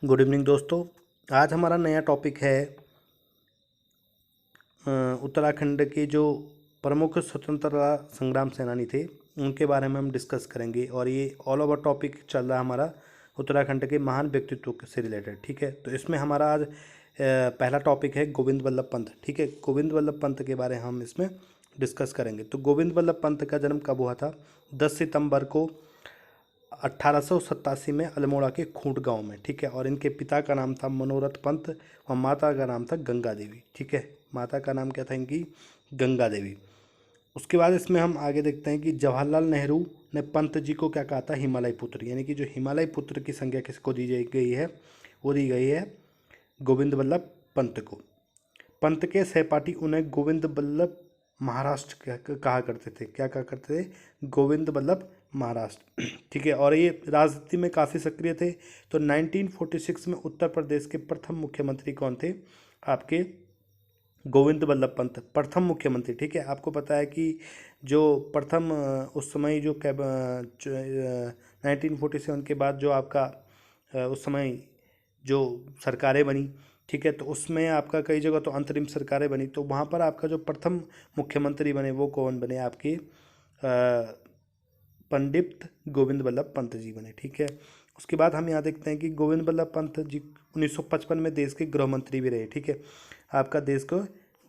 Good evening दोस्तों। आज हमारा नया टॉपिक है उत्तराखंड के जो प्रमुख स्वतंत्रता संग्राम सेनानी थे उनके बारे में हम डिस्कस करेंगे। और ये ऑल ओवर टॉपिक चल रहा है हमारा उत्तराखंड के महान व्यक्तित्व से रिलेटेड। ठीक है, तो इसमें हमारा आज पहला टॉपिक है गोविंद वल्लभ पंत। ठीक है, गोविंद वल्लभ पंत के बारे में हम इसमें डिस्कस करेंगे। तो गोविंद वल्लभ पंत का जन्म कब हुआ था? 10 सितंबर को 1887 में अल्मोड़ा के खूंट गांव में। ठीक है, और इनके पिता का नाम था मनोरथ पंत और माता का नाम था गंगा देवी। ठीक है, माता का नाम क्या था इनकी? गंगा देवी। उसके बाद इसमें हम आगे देखते हैं कि जवाहरलाल नेहरू ने पंत जी को क्या कहा था? हिमालय पुत्र। यानी कि जो हिमालय पुत्र की संज्ञा किसको दी गई है? वो दी गई है गोविंद वल्लभ पंत को। पंत के सहपाठी उन्हें गोविंद वल्लभ महाराष्ट्र कहा करते थे। क्या कहा करते थे? गोविंद वल्लभ महाराष्ट्र। ठीक है, और ये राजनीति में काफ़ी सक्रिय थे। तो 1946 में उत्तर प्रदेश के प्रथम मुख्यमंत्री कौन थे? आपके गोविंद वल्लभ पंत प्रथम मुख्यमंत्री। ठीक है, आपको पता है कि जो प्रथम उस समय जो 1947 के बाद जो आपका उस समय जो सरकारें बनी, ठीक है, तो उसमें आपका कई जगह तो अंतरिम सरकारें बनी। तो वहाँ पर आपका जो प्रथम मुख्यमंत्री बने वो कौन बने? आपके पंडित गोविंद वल्लभ पंत जी बने। ठीक है, उसके बाद हम यहाँ देखते हैं कि गोविंद वल्लभ पंत जी 1955 में देश के गृह मंत्री भी रहे। ठीक है, आपका देश को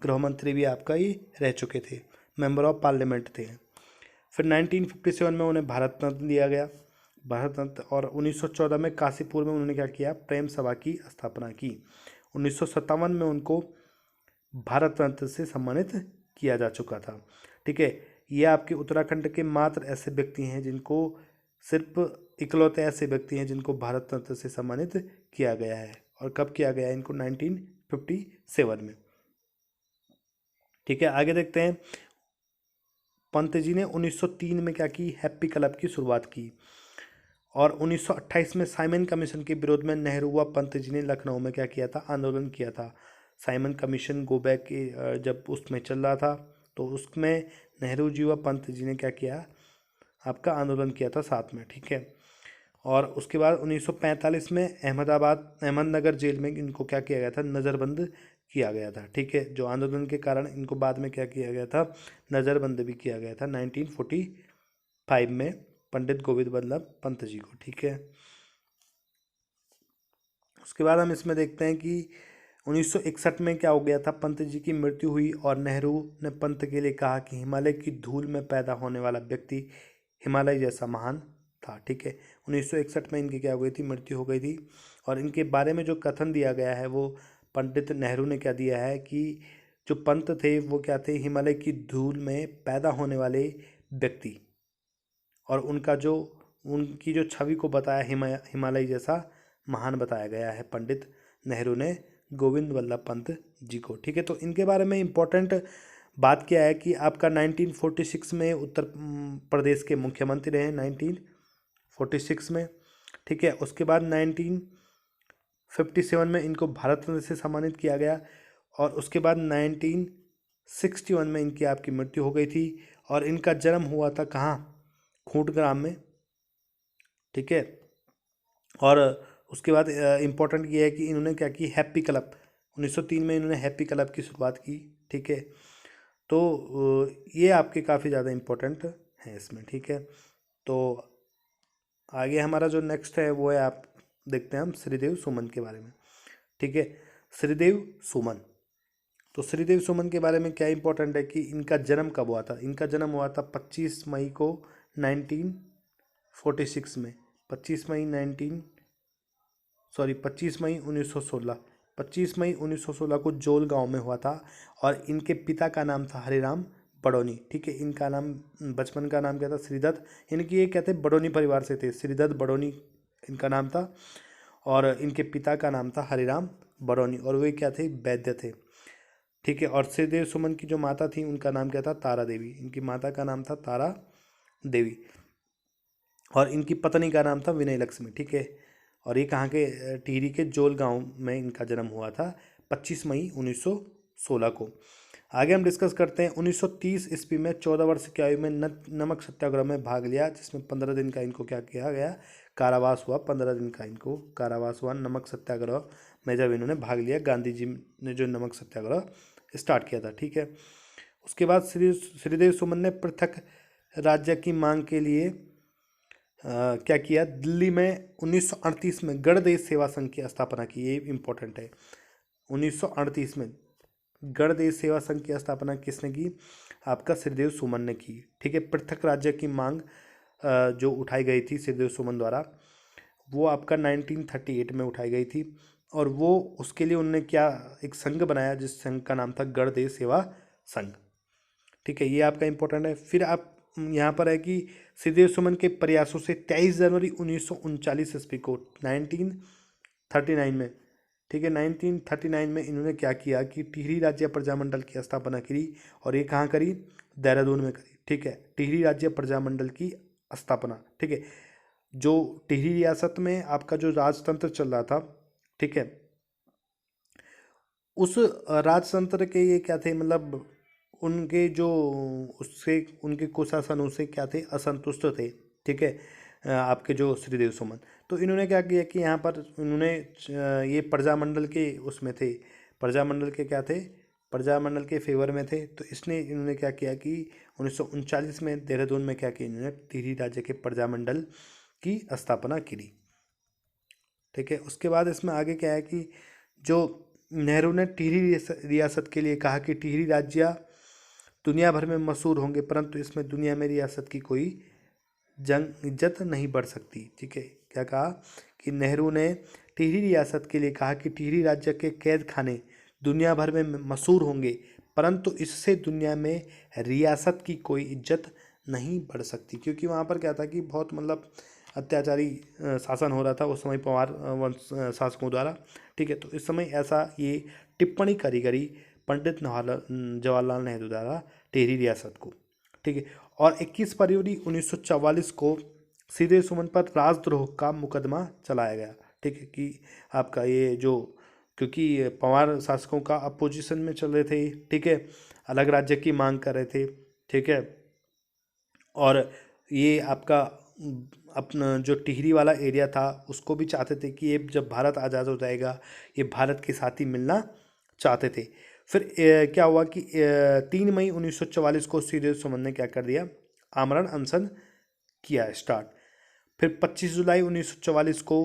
गृह मंत्री भी आपका ही रह चुके थे, मेंबर ऑफ पार्लियामेंट थे। फिर 1957 में उन्हें भारत रत्न दिया गया, भारत रत्न। और 1914 में काशीपुर में उन्होंने क्या किया? प्रेम सभा की स्थापना की। 1957 में उनको भारत रत्न से सम्मानित किया जा चुका था। ठीक है, ये आपके उत्तराखंड के मात्र ऐसे व्यक्ति हैं जिनको सिर्फ इकलौते ऐसे व्यक्ति हैं जिनको भारत रत्न से सम्मानित किया गया है। और कब किया गया है इनको? 1957 में। ठीक है, आगे देखते हैं। पंत जी ने 1903 में क्या की? हैप्पी क्लब की शुरुआत की। और 1928 में साइमन कमीशन के विरोध में नेहरू व पंत जी ने लखनऊ में क्या किया था? आंदोलन किया था। साइमन कमीशन गो बैक के जब उसमें चल रहा था तो उसमें नेहरू जी व पंत जी ने क्या किया? आपका आंदोलन किया था साथ में। ठीक है, और उसके बाद 1945 में अहमदनगर जेल में इनको क्या किया गया था? नज़रबंद किया गया था। ठीक है, जो आंदोलन के कारण इनको बाद में क्या किया गया था? नज़रबंद भी किया गया था 1945 में पंडित गोविंद वल्लभ पंत जी को। ठीक है, उसके बाद हम इसमें देखते हैं कि 1961 में क्या हो गया था? पंत जी की मृत्यु हुई और नेहरू ने पंत के लिए कहा कि हिमालय की धूल में पैदा होने वाला व्यक्ति हिमालय जैसा महान था। ठीक है, 1961 में इनकी क्या हो गई थी? मृत्यु हो गई थी। और इनके बारे में जो कथन दिया गया है वो पंडित नेहरू ने क्या दिया है कि जो पंत थे वो क्या थे? हिमालय की धूल में पैदा होने वाले व्यक्ति। और उनकी जो छवि को बताया हिमालय जैसा महान बताया गया है पंडित नेहरू ने गोविंद वल्लभ पंत जी को। ठीक है, तो इनके बारे में इम्पोर्टेंट बात क्या है कि आपका 1946 में उत्तर प्रदेश के मुख्यमंत्री रहे 1946 में। ठीक है, उसके बाद 1957 में इनको भारत रत्न से सम्मानित किया गया। और उसके बाद 1961 में इनकी आपकी मृत्यु हो गई थी। और इनका जन्म हुआ था कहाँ? खूंट ग्राम में। ठीक है, और उसके बाद इम्पोर्टेंट ये है कि इन्होंने क्या की? हैप्पी क्लब 1903 में इन्होंने हैप्पी क्लब की शुरुआत की। ठीक है, तो ये आपके काफ़ी ज़्यादा इम्पोर्टेंट हैं इसमें। ठीक है, तो आगे हमारा जो नेक्स्ट है वो है, आप देखते हैं हम श्रीदेव सुमन के बारे में। ठीक है, श्रीदेव सुमन। तो श्रीदेव सुमन के बारे में क्या इंपॉर्टेंट है कि इनका जन्म कब हुआ था? इनका जन्म हुआ था 25 मई को 1946 में। 25 मई 1916। 25 मई 1916 को जोल गांव में हुआ था। और इनके पिता का नाम था हरिराम बडोनी। ठीक है, इनका नाम बचपन का नाम क्या था? श्रीदत्त। इनकी ये क्या थे? बडोनी परिवार से थे, श्रीदत्त बडोनी इनका नाम था। और इनके पिता का नाम था हरिराम बडोनी और वे क्या थे? वैद्य थे। ठीक है, और श्रीदेव सुमन की जो माता थी उनका नाम क्या था? तारा देवी। इनकी माता का नाम था तारा देवी और इनकी पत्नी का नाम था विनय लक्ष्मी। ठीक है, और ये कहाँ के? टिहरी के जोल गांव में इनका जन्म हुआ था 25 मई 1916 को। आगे हम डिस्कस करते हैं 1930 ईस्वी में 14 वर्ष की आयु में नमक सत्याग्रह में भाग लिया, जिसमें 15 दिन का इनको क्या किया गया? कारावास हुआ, 15 दिन का इनको कारावास हुआ नमक सत्याग्रह में जब इन्होंने भाग लिया। गांधी जी ने जो नमक सत्याग्रह स्टार्ट किया था, ठीक है। उसके बाद श्रीदेव सुमन ने पृथक राज्य की मांग के लिए क्या किया, दिल्ली में 1938 में गणदेश सेवा संघ की स्थापना की। ये इंपॉर्टेंट है, 1938 में गणदेश सेवा संघ की स्थापना किसने की, आपका श्रीदेव सुमन ने की, ठीक है। पृथक राज्य की मांग जो उठाई गई थी श्रीदेव सुमन द्वारा, वो आपका 1938 में उठाई गई थी। और वो उसके लिए उन्होंने क्या एक संघ बनाया, जिस संघ का नाम था गणदेश सेवा संघ, ठीक है। ये आपका इंपॉर्टेंट है। फिर आप यहाँ पर है कि श्रीदेव सुमन के प्रयासों से 23 जनवरी 1939 ईस्वी को 1939 में, ठीक है, 1939 में इन्होंने क्या किया कि टिहरी राज्य प्रजामंडल की स्थापना करी। और ये कहाँ करी, देहरादून में करी, ठीक है। टिहरी राज्य प्रजामंडल की स्थापना, ठीक है। जो टिहरी रियासत में आपका जो राजतंत्र चल रहा था, ठीक है, उस राजतंत्र के ये क्या थे, मतलब उनके जो उससे उनके कुशासनों से क्या थे, असंतुष्ट थे, ठीक है। आपके जो श्रीदेव सुमन, तो इन्होंने क्या किया कि यहाँ पर इन्होंने ये प्रजामंडल के उसमें थे, प्रजामंडल के क्या थे, प्रजामंडल के फेवर में थे। तो इसने इन्होंने क्या किया कि 1939 में देहरादून में क्या किया, इन्होंने टिहरी राज्य के प्रजामंडल की स्थापना की, ठीक है। उसके बाद इसमें आगे क्या है कि जो नेहरू ने टिहरी रियासत के लिए कहा कि टिहरी राज्य दुनिया भर में मशहूर होंगे, परंतु इसमें दुनिया में रियासत की कोई जंग इज्जत नहीं बढ़ सकती, ठीक है। क्या कहा कि नेहरू ने टिहरी रियासत के लिए कहा कि टिहरी राज्य के कैद खाने दुनिया भर में मशहूर होंगे, परंतु इससे दुनिया में रियासत की कोई इज्जत नहीं बढ़ सकती। क्योंकि वहाँ पर क्या था कि बहुत मतलब अत्याचारी शासन हो रहा था उस समय पवार वंश शासकों द्वारा, ठीक है। तो इस समय ऐसा ये टिप्पणी करी गई पंडित जवाहरलाल नेहरू द्वारा टिहरी रियासत को, ठीक है। और 21 फरवरी 1944 को श्रीदेव सुमन पर राजद्रोह का मुकदमा चलाया गया, ठीक है। कि आपका ये जो, क्योंकि पवार शासकों का अपोजिशन में चल रहे थे, ठीक है, अलग राज्य की मांग कर रहे थे, ठीक है। और ये आपका अपना जो टिहरी वाला एरिया था उसको भी चाहते थे कि ये जब भारत आज़ाद हो जाएगा ये भारत के साथ ही मिलना चाहते थे। फिर क्या हुआ कि 3 मई 1944 को श्रीदेव सुमन ने क्या कर दिया, आमरण अनशन किया स्टार्ट। फिर 25 जुलाई 1944 को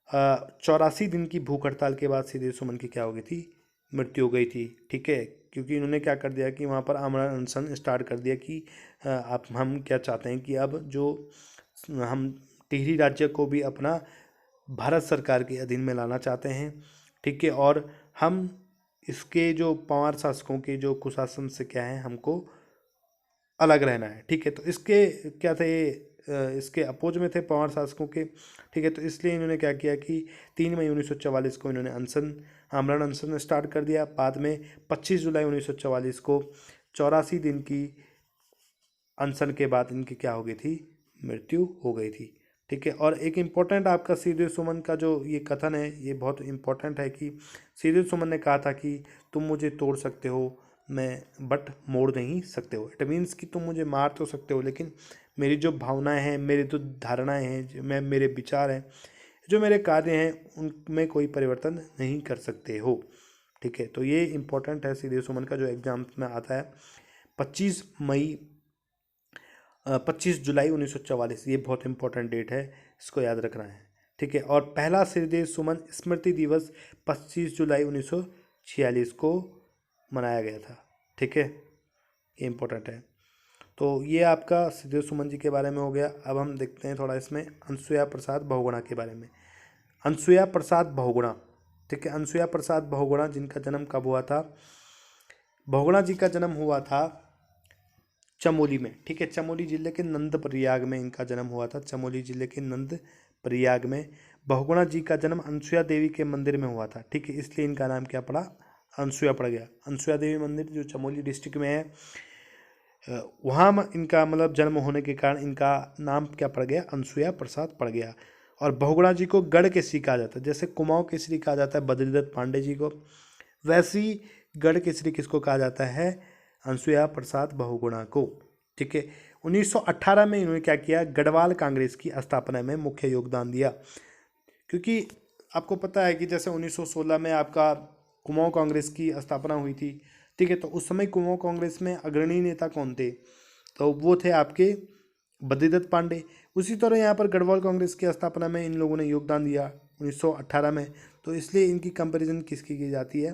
84 दिन की भूख हड़ताल के बाद श्रीदेव सुमन की क्या हो गई थी, मृत्यु हो गई थी, ठीक है। क्योंकि इन्होंने क्या कर दिया कि वहाँ पर आमरण अनशन स्टार्ट कर दिया कि आप हम क्या चाहते हैं कि अब जो हम टिहरी राज्य को भी अपना भारत सरकार के अधीन में लाना चाहते हैं, ठीक है। और हम इसके जो पवार शासकों के जो कुशासन से क्या है हमको अलग रहना है, ठीक है। तो इसके क्या थे, इसके अपोज में थे पवार शासकों के, ठीक है। तो इसलिए इन्होंने क्या किया कि 3 मई 1944 को इन्होंने आमरण अनशन स्टार्ट कर दिया। बाद में 25 जुलाई 1944 को 84 दिन की अनशन के बाद इनकी क्या हो गई थी, मृत्यु हो गई थी, ठीक है। और एक इम्पोर्टेंट आपका श्रीदेव सुमन का जो ये कथन है ये बहुत इम्पोर्टेंट है कि श्रीदेव सुमन ने कहा था कि तुम मुझे तोड़ सकते हो मैं बट मोड़ नहीं सकते हो। इट मीन्स कि तुम मुझे मार तो सकते हो लेकिन मेरी जो भावनाएं हैं, मेरी जो धारणाएं हैं, मेरे विचार हैं, जो मेरे कार्य हैं उनमें कोई परिवर्तन नहीं कर सकते हो, ठीक है। तो ये इम्पोर्टेंट है श्रीदेव सुमन का जो एग्जाम में आता है। 25 जुलाई 1944 ये बहुत इंपॉर्टेंट डेट है, इसको याद रखना है, ठीक है। और पहला श्रीदेव सुमन स्मृति दिवस 25 जुलाई 1946 को मनाया गया था, ठीक है। ये इम्पोर्टेंट है। तो ये आपका श्रीदेव सुमन जी के बारे में हो गया। अब हम देखते हैं थोड़ा इसमें अनसुया प्रसाद बहुगुणा के बारे में। अनसुया प्रसाद बहुगुणा, ठीक है। अनसुया प्रसाद बहुगुणा जिनका जन्म कब हुआ था, बहुगुणा जी का जन्म हुआ था चमोली में, ठीक है। चमोली जिले के नंदप्रयाग में इनका जन्म हुआ था, चमोली जिले के नंदप्रयाग में। बहुगुणा जी का जन्म अनसुया देवी के मंदिर में हुआ था, ठीक है। इसलिए इनका नाम क्या पड़ा, अनसुया पड़ गया। अनसुया देवी मंदिर जो चमोली डिस्ट्रिक्ट में है, वहाँ इनका मतलब जन्म होने के कारण इनका नाम क्या पड़ गया, अनसुया प्रसाद पड़ गया। और बहुगुणा जी को गढ़ केसरी कहा जाता है, जैसे कुमाऊं केसरी कहा जाता है बद्रीदत्त पांडे जी को, वैसी गढ़ केसरी किसको कहा जाता है, अनसुया प्रसाद बहुगुणा को, ठीक है। 1918 में इन्होंने क्या किया, गढ़वाल कांग्रेस की स्थापना में मुख्य योगदान दिया। क्योंकि आपको पता है कि जैसे 1916 में आपका कुमाऊं कांग्रेस की स्थापना हुई थी, ठीक है, तो उस समय कुमाऊं कांग्रेस में अग्रणी नेता कौन थे, तो वो थे आपके बद्रीदत्त पांडे। उसी तरह यहाँ पर गढ़वाल कांग्रेस की स्थापना में इन लोगों ने योगदान दिया 1918 में, तो इसलिए इनकी कंपैरिजन किसकी की जाती है,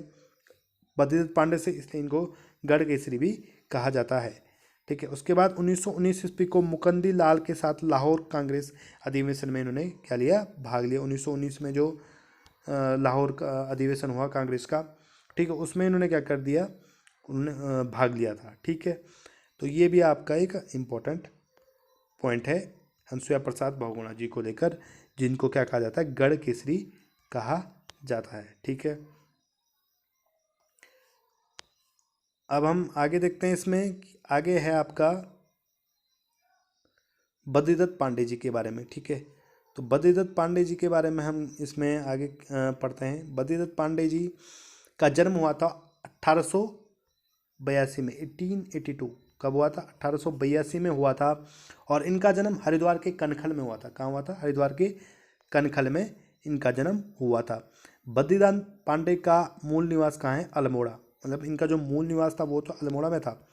बद्रीदत्त पांडे से, इसलिए इनको गढ़ केसरी भी कहा जाता है। ठीक है, उसके बाद 1919 ईस्वी को मुकंदी लाल के साथ लाहौर कांग्रेस अधिवेशन में इन्होंने क्या लिया, भाग लिया। 1919 में जो लाहौर का अधिवेशन हुआ कांग्रेस का, ठीक है, उसमें इन्होंने क्या कर दिया, उन्होंने भाग लिया था। ठीक है, तो ये भी आपका एक इम्पोर्टेंट पॉइंट है हंसुया प्रसाद बहुगुणा जी को लेकर, जिनको क्या कहा जाता है, गढ़ केसरी कहा जाता है। ठीक है, अब हम आगे देखते हैं। इसमें आगे है आपका बद्रीदत्त पांडे जी के बारे में। ठीक है, तो बद्रीदत्त पांडे जी के बारे में हम इसमें आगे पढ़ते हैं। बद्रीदत्त पांडे जी का जन्म हुआ था 1882 में, 1882 कब हुआ था, 1882 में हुआ था। और इनका जन्म हरिद्वार के कनखल में हुआ था। कहाँ हुआ था, हरिद्वार के कनखल में इनका जन्म हुआ था। बद्रीदत्त पांडे का मूल निवास कहाँ है, अल्मोड़ा, मतलब इनका जो मूल निवास था वो तो अल्मोड़ा में था,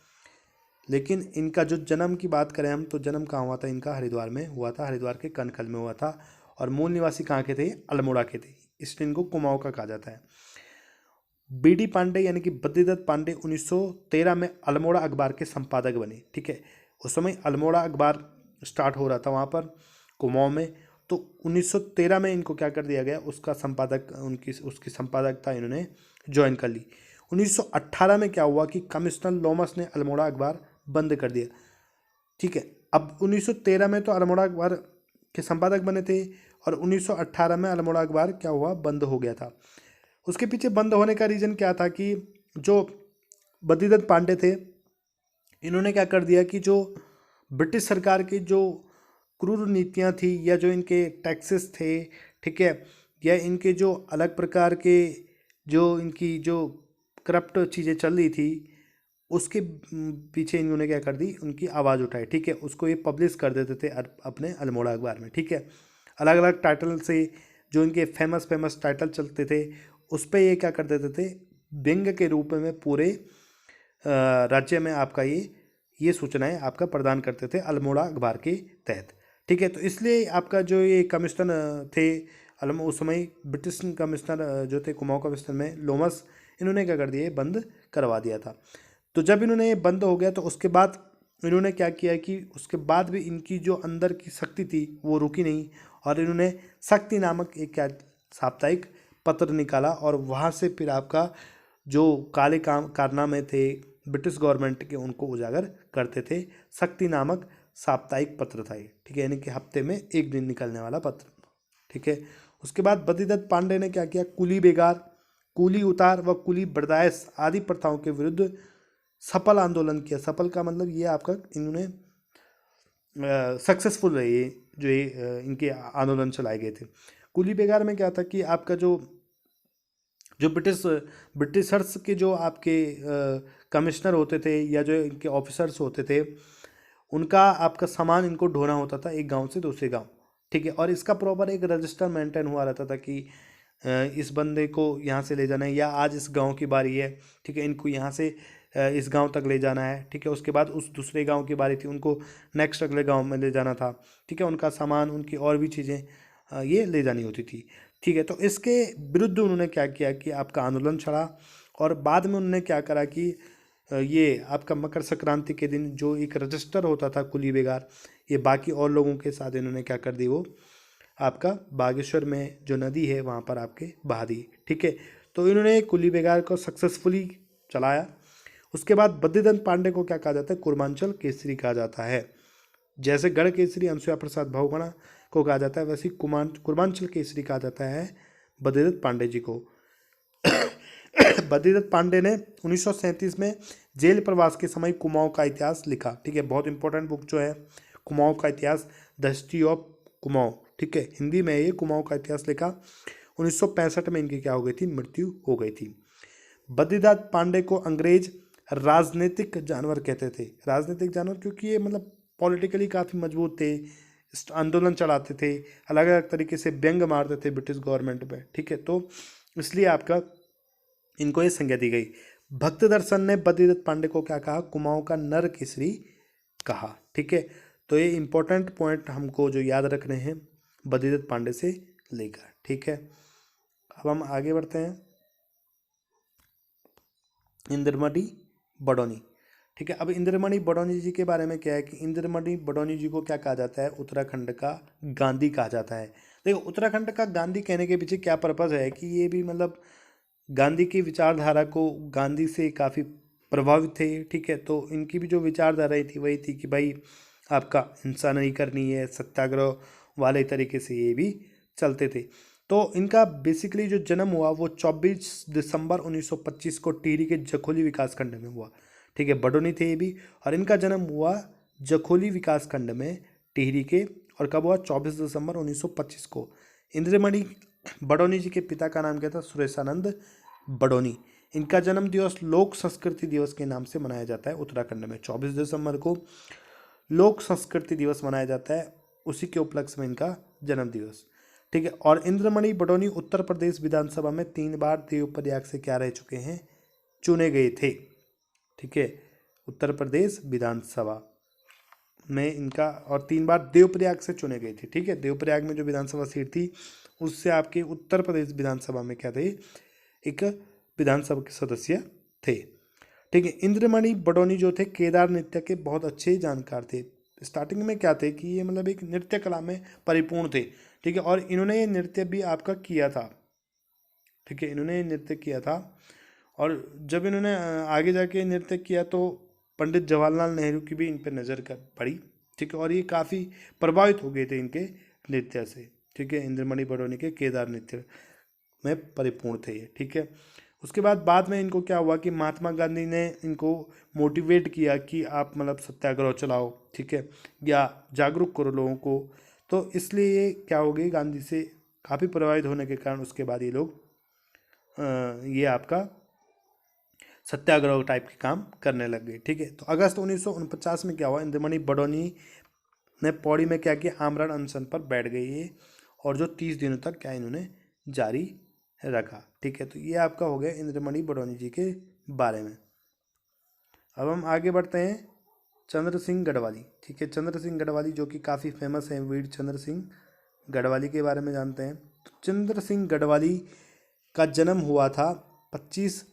लेकिन इनका जो जन्म की बात करें हम, तो जन्म कहाँ हुआ था इनका, हरिद्वार में हुआ था, हरिद्वार के कनखल में हुआ था। और मूल निवासी कहाँ के थे, अल्मोड़ा के थे, इसलिए इनको कुमाऊं का कहा जाता है। बीडी पांडे यानी कि बद्रीदत्त पांडे 1913 में अल्मोड़ा अखबार के संपादक बने। ठीक है, उस समय अल्मोड़ा अखबार स्टार्ट हो रहा था वहाँ पर कुमाऊं में, तो 1913 में इनको क्या कर दिया गया, उसका संपादक, उसकी संपादकता इन्होंने ज्वाइन कर ली। 1918 में क्या हुआ कि कमिश्नर लोमस ने अल्मोड़ा अखबार बंद कर दिया। ठीक है, अब 1913 में तो अल्मोड़ा अखबार के संपादक बने थे, और 1918 में अल्मोड़ा अखबार क्या हुआ, बंद हो गया था। उसके पीछे बंद होने का रीज़न क्या था कि जो बद्रीदत्त पांडे थे, इन्होंने क्या कर दिया कि जो ब्रिटिश सरकार की जो क्रूर नीतियां थी, या जो इनके टैक्सेस थे, ठीक है, या इनके जो अलग प्रकार के जो इनकी जो करप्ट चीज़ें चल रही थी, उसके पीछे इन्होंने क्या कर दी, उनकी आवाज़ उठाई। ठीक है, उसको ये पब्लिश कर देते थे अपने अल्मोड़ा अखबार में। ठीक है, अलग अलग टाइटल से, जो इनके फेमस फेमस टाइटल चलते थे, उस पर ये क्या कर देते थे, व्यंग के रूप में पूरे राज्य में आपका ये सूचनाएं आपका प्रदान करते थे अल्मोड़ा अखबार के तहत। ठीक है, तो इसलिए आपका जो ये कमिश्नर थे उस समय ब्रिटिश कमिश्नर जो थे कुमाऊं कमिश्नर में लोमस, इन्होंने क्या कर दिया, बंद करवा दिया था। तो जब इन्होंने ये बंद हो गया, तो उसके बाद इन्होंने क्या किया कि उसके बाद भी इनकी जो अंदर की शक्ति थी वो रुकी नहीं, और इन्होंने शक्ति नामक एक क्या साप्ताहिक पत्र निकाला, और वहाँ से फिर आपका जो काले कारनामे थे ब्रिटिश गवर्नमेंट के, उनको उजागर करते थे। शक्ति नामक साप्ताहिक पत्र था ये। ठीक है, यानी कि हफ्ते में एक दिन निकलने वाला पत्र। ठीक है, उसके बाद बद्रीदत्त पांडे ने क्या किया, कुली बेगार, कुली उतार व कुली बर्दाश्त आदि प्रथाओं के विरुद्ध सफल आंदोलन किया। सफल का मतलब ये आपका, इन्होंने सक्सेसफुल रहे ये जो ये इनके आंदोलन चलाए गए थे। कुली बेगार में क्या था कि आपका जो ब्रिटिशर्स के जो आपके कमिश्नर होते थे, या जो इनके ऑफिसर्स होते थे, उनका आपका सामान इनको ढोना होता था एक गांव से दूसरे गांव। ठीक है, और इसका प्रॉपर एक रजिस्टर मेंटेन हुआ रहता था कि इस बंदे को यहाँ से ले जाना है, या आज इस गांव की बारी है, ठीक है, इनको यहाँ से इस गांव तक ले जाना है। ठीक है, उसके बाद उस दूसरे गांव की बारी थी, उनको नेक्स्ट अगले गांव में ले जाना था। ठीक है, उनका सामान, उनकी और भी चीज़ें ये ले जानी होती थी। ठीक है, तो इसके विरुद्ध उन्होंने क्या किया कि आपका आंदोलन छड़ा, और बाद में उन्होंने क्या करा कि ये आपका मकर संक्रांति के दिन जो एक रजिस्टर होता था कुली बेगार, ये बाकी और लोगों के साथ इन्होंने क्या कर दी, वो आपका बागेश्वर में जो नदी है वहाँ पर आपके बहा दी। ठीक है, तो इन्होंने कुली बेगार को सक्सेसफुली चलाया। उसके बाद बद्रीदत्त पांडे को क्या कहा जाता है, कुर्मांचल केसरी कहा जाता है। जैसे गढ़ केसरी हंसुया प्रसाद बहुगुणा को कहा जाता है, वैसे कुर्मांचल केसरी कहा जाता है बद्रीदत्त पांडे जी को। बद्रीदत्त पांडे ने 1937 में जेल प्रवास के समय कुमाऊं का इतिहास लिखा। ठीक है, बहुत इंपॉर्टेंट बुक जो है कुमाऊं का इतिहास, द हिस्ट्री ऑफ कुमाऊं। ठीक है, हिंदी में ये कुमाऊं का इतिहास लिखा। 1965 में इनकी क्या हो गई थी, मृत्यु हो गई थी। बद्रीदत्त पांडे को अंग्रेज राजनीतिक जानवर कहते थे। राजनीतिक जानवर क्योंकि ये मतलब पॉलिटिकली काफ़ी मजबूत थे, आंदोलन चलाते थे, अलग अलग तरीके से व्यंग मारते थे ब्रिटिश गवर्नमेंट पे, ठीक है। तो इसलिए आपका इनको ये संज्ञा दी गई। भक्त दर्शन ने बद्रीदत्त पांडे को क्या कहा, कुमाऊं का नर केसरी कहा, ठीक है। तो ये इंपॉर्टेंट पॉइंट हमको जो याद रखने हैं बद्रीदत्त पांडे से लेकर, ठीक है। अब हम आगे बढ़ते हैं। इंद्रमणि बडौनी, ठीक है। अब इंद्रमणि बडौनी जी के बारे में क्या है कि इंद्रमणि बडौनी जी को क्या कहा जाता है, उत्तराखंड का गांधी कहा जाता है। देखो उत्तराखंड का गांधी कहने के पीछे क्या पर्पज़ है कि ये भी मतलब गांधी की विचारधारा को, गांधी से काफ़ी प्रभावित थे, ठीक है। तो इनकी भी जो विचारधारा थी वही थी कि भाई आपका हिंसा नहीं करनी है, सत्याग्रह वाले तरीके से ये भी चलते थे। तो इनका बेसिकली जो जन्म हुआ वो 24 दिसंबर 1925 को टिहरी के जखोली विकासखंड में हुआ, ठीक है। बडौनी थे ये भी, और इनका जन्म हुआ जखोली विकासखंड में टिहरी के, और कब हुआ, 24 दिसंबर 1925 को। इंद्रमणि बडौनी जी के पिता का नाम क्या था, सुरेशानंद बडौनी। इनका जन्म दिवस लोक संस्कृति दिवस के नाम से मनाया जाता है उत्तराखंड में। 24 दिसंबर को लोक संस्कृति दिवस मनाया जाता है, उसी के उपलक्ष्य में इनका जन्म दिवस, ठीक है। और इंद्रमणि बडौनी उत्तर प्रदेश विधानसभा में 3 बार देवप्रयाग से क्या रह चुके हैं, चुने गए थे, ठीक है। उत्तर प्रदेश विधानसभा में इनका, और 3 बार देवप्रयाग से चुने गए थे, ठीक है। देवप्रयाग में जो विधानसभा सीट थी उससे आपके उत्तर प्रदेश विधानसभा में क्या थे, एक विधानसभा के सदस्य थे, ठीक है। इंद्रमणि बडौनी जो थे केदार नृत्य के बहुत अच्छे जानकार थे। स्टार्टिंग में क्या थे कि ये मतलब एक नृत्य कला में परिपूर्ण थे, ठीक है। और इन्होंने ये नृत्य भी आपका किया था, ठीक है। इन्होंने नृत्य किया था, और जब इन्होंने आगे जाके नृत्य किया तो पंडित जवाहरलाल नेहरू की भी इन पर नज़र कर पड़ी, ठीक है। और ये काफ़ी प्रभावित हो गए थे इनके नृत्य से, ठीक है। इंद्रमणि बडौनी के केदार नृत्य में परिपूर्ण थे ये, ठीक है। उसके बाद में इनको क्या हुआ कि महात्मा गांधी ने इनको मोटिवेट किया कि आप मतलब सत्याग्रह चलाओ, ठीक है, या जागरूक करो लोगों को। तो इसलिए ये क्या हो गई, गांधी से काफ़ी प्रभावित होने के कारण उसके बाद ये लोग ये आपका सत्याग्रह टाइप के काम करने लग गए, ठीक है। तो अगस्त 1949 में क्या हुआ, इंद्रमणि बडौनी ने पौड़ी में क्या किया, आमरण अनशन पर बैठ गई ये, और जो 30 दिनों तक क्या इन्होंने जारी रखा, ठीक है। तो ये आपका हो गया इंद्रमणि बडौनी जी के बारे में। अब हम आगे बढ़ते हैं चंद्र सिंह गढ़वाली, ठीक है। चंद्र सिंह गढ़वाली जो कि काफ़ी फेमस है, वीर चंद्र सिंह गढ़वाली के बारे में जानते हैं। तो चंद्र सिंह गढ़वाली का जन्म हुआ था 25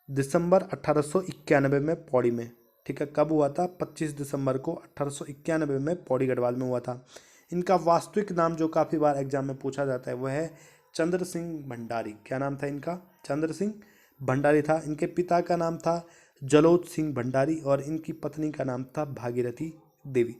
दिसंबर 1891 में पौड़ी में, ठीक है। कब हुआ था, 25 दिसंबर को 1891 में पौड़ी गढ़वाल में हुआ था। इनका वास्तविक नाम जो काफ़ी बार एग्जाम में पूछा जाता है वह है चंद्र सिंह भंडारी। क्या नाम था इनका, चंद्र सिंह भंडारी था। इनके पिता का नाम था जलोत सिंह भंडारी, और इनकी पत्नी का नाम था भागीरथी देवी,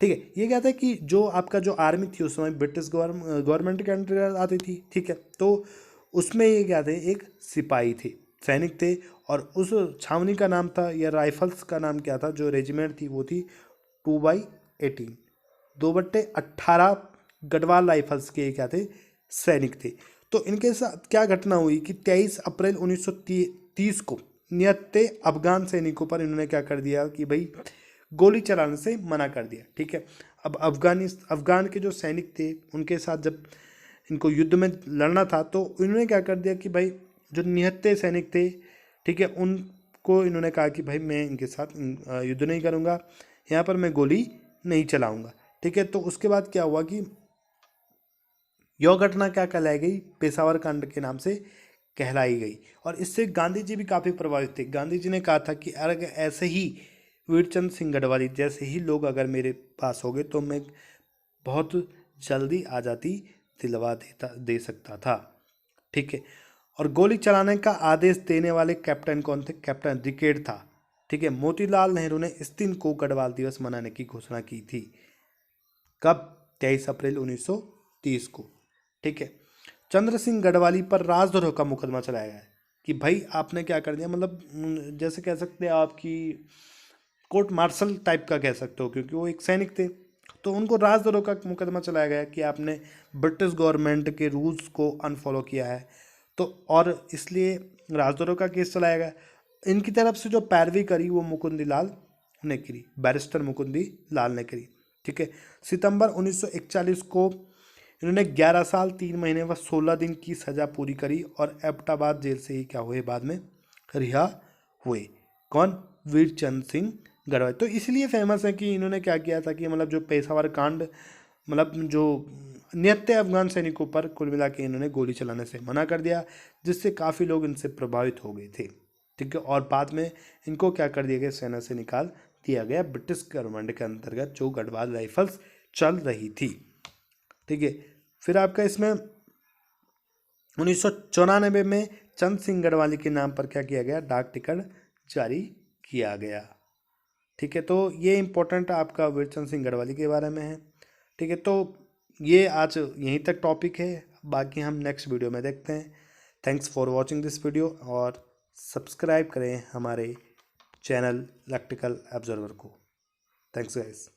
ठीक है। ये क्या था कि जो आपका जो आर्मी थी उस समय ब्रिटिश गवर्नमेंट के अंडर आती थी, ठीक है। तो उसमें ये क्या थे, एक सिपाही थे, सैनिक थे, और उस छावनी का नाम था या राइफल्स का नाम क्या था, जो रेजिमेंट थी वो थी 2/18, 2/18 गढ़वाल राइफल्स के क्या थे, सैनिक थे। तो इनके साथ क्या घटना हुई कि 23 अप्रैल 1930 को नियत्ते अफगान सैनिकों पर इन्होंने क्या कर दिया कि भाई गोली चलाने से मना कर दिया, ठीक है। अब अफगान के जो सैनिक थे उनके साथ जब इनको युद्ध में लड़ना था तो इन्होंने क्या कर दिया कि भाई जो निहत्थे सैनिक थे, ठीक है, उनको इन्होंने कहा कि भाई मैं इनके साथ युद्ध नहीं करूँगा, यहाँ पर मैं गोली नहीं चलाऊँगा, ठीक है। तो उसके बाद क्या हुआ कि यह घटना क्या कहलाई गई, पेशावर कांड के नाम से कहलाई गई, और इससे गांधी जी भी काफ़ी प्रभावित थे। गांधी जी ने कहा था कि अगर ऐसे ही वीरचंद सिंह गढ़वाली जैसे ही लोग अगर मेरे पास हो गए तो मैं बहुत जल्दी आज़ादी दिलवा दे सकता था, ठीक है। और गोली चलाने का आदेश देने वाले कैप्टन कौन थे, कैप्टन रिकेट था, ठीक है। मोतीलाल नेहरू ने इस दिन को गढ़वाल दिवस मनाने की घोषणा की थी, कब, 23 अप्रैल 1930 को, ठीक है। चंद्र सिंह गढ़वाली पर राजद्रोह का मुकदमा चलाया गया है कि भाई आपने क्या कर दिया, मतलब जैसे कह सकते हैं आपकी कोर्ट मार्शल टाइप का कह सकते हो, क्योंकि वो एक सैनिक थे। तो उनको राजद्रोह का मुकदमा चलाया गया कि आपने ब्रिटिश गवर्नमेंट के रूल्स को अनफॉलो किया है, तो और इसलिए राजद्रोह का केस चलाया गया। इनकी तरफ से जो पैरवी करी वो मुकुंदलाल ने करी, बैरिस्टर मुकुंदी लाल ने करी। ठीक है, सितंबर 1941 को इन्होंने 11 साल 3 महीने व 16 दिन की सज़ा पूरी करी और एबटाबाद जेल से ही क्या हुए, बाद में रिहा हुए। कौन? वीरचंद सिंह गढ़वाली। तो इसलिए फेमस है कि इन्होंने क्या किया था कि मतलब जो पेशावर कांड, मतलब जो निहत्थे अफगान सैनिकों पर कुल मिला के इन्होंने गोली चलाने से मना कर दिया, जिससे काफ़ी लोग इनसे प्रभावित हो गए थे। ठीक है, और बाद में इनको क्या कर दिया गया, सेना से निकाल दिया गया ब्रिटिश गवर्नमेंट के अंतर्गत जो गढ़वाल राइफल्स चल रही थी। ठीक है, फिर आपका इसमें 1994 में चंद सिंह गढ़वाली के नाम पर क्या किया गया, डाक टिकट जारी किया गया। ठीक है, तो ये इम्पोर्टेंट आपका वीरचंद सिंह गढ़वाली के बारे में है। ठीक है, तो ये आज यहीं तक टॉपिक है, बाकी हम नेक्स्ट वीडियो में देखते हैं। Thanks for watching this video और सब्सक्राइब करें हमारे चैनल इलेक्ट्रिकल ऑब्जर्वर को। Thanks guys.